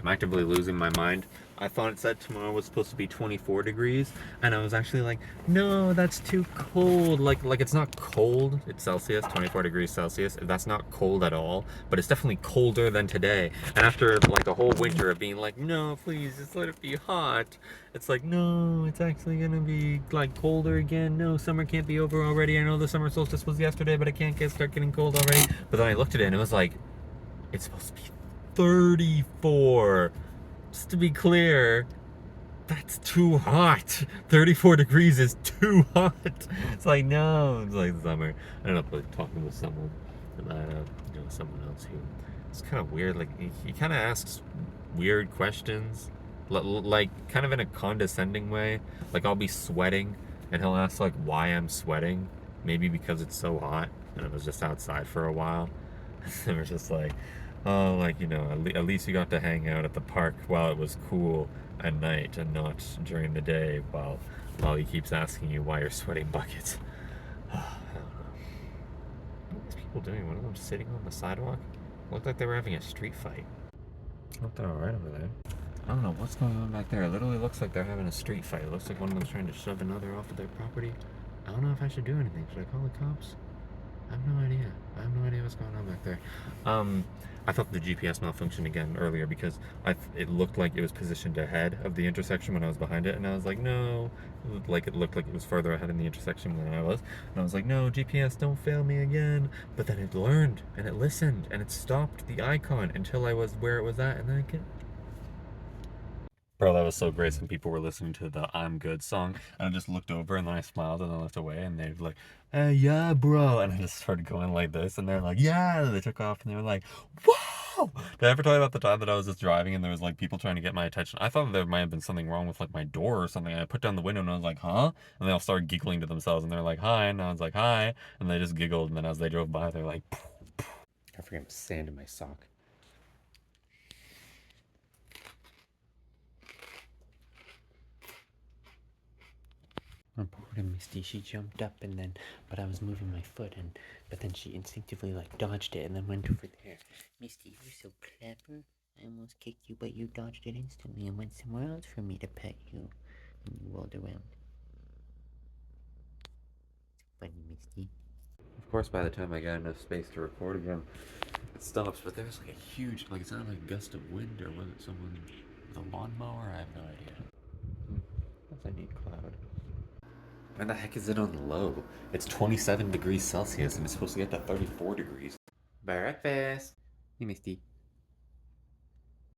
I'm actively losing my mind. I thought it said tomorrow was supposed to be 24 degrees, and I was actually like, no, that's too cold. Like it's not cold. It's Celsius, 24 degrees Celsius. That's not cold at all, but it's definitely colder than today. And after like the whole winter of being like, no, please, just let it be hot. It's like, no, it's actually gonna be like colder again. No, summer can't be over already. I know the summer solstice was yesterday, but it can't start getting cold already. But then I looked at it and it was like, it's supposed to be 34. Just to be clear, that's too hot. 34 degrees is too hot. It's like, no, it's like summer. I ended up like talking with someone, and someone else who it's kind of weird. Like, he kind of asks weird questions, like kind of in a condescending way. Like, I'll be sweating, and he'll ask like why I'm sweating. Maybe because it's so hot, and I was just outside for a while. And we're just like, oh, like, at least you got to hang out at the park while it was cool at night and not during the day while he keeps asking you why you're sweating buckets. I don't know. What are these people doing? One of them sitting on the sidewalk? Looked like they were having a street fight. Hope they're alright over there. I don't know what's going on back there. It literally looks like they're having a street fight. It looks like one of them's trying to shove another off of their property. I don't know if I should do anything. Should I call the cops? I have no idea. I have no idea what's going on back there. I thought the GPS malfunctioned again earlier because it looked like it was positioned ahead of the intersection when I was behind it, and I was like, no. Like, it looked like it was further ahead in the intersection than I was. And I was like, no, GPS, don't fail me again. But then it learned, and it listened, and it stopped the icon until I was where it was at, and then it Bro, that was so great. Some people were listening to the I'm Good song, and I just looked over, and then I smiled, and then looked away, and they were like, hey, yeah, bro. And I just started going like this, and they're like, yeah. And they took off, and they were like, wow. Did I ever tell you about the time that I was just driving, and there was like people trying to get my attention? I thought there might have been something wrong with like my door or something, and I put down the window, and I was like, huh? And they all started giggling to themselves, and they're like, hi. And I was like, hi. And they just giggled, and then as they drove by, they're like, I forget sand in my sock. On board and Misty, she jumped up but I was moving my foot but then she instinctively like dodged it and then went over there. Misty, you're so clever. I almost kicked you, but you dodged it instantly and went somewhere else for me to pet you. And you rolled around. Funny, Misty. Of course, by the time I got enough space to record again, it stops, but there was like a huge, like it sounded like a gust of wind, or was it someone with a lawnmower? I have no idea. That's a neat cloud. Where the heck is it on the low? It's 27 degrees Celsius and it's supposed to get to 34 degrees. Breakfast. Hey, Misty.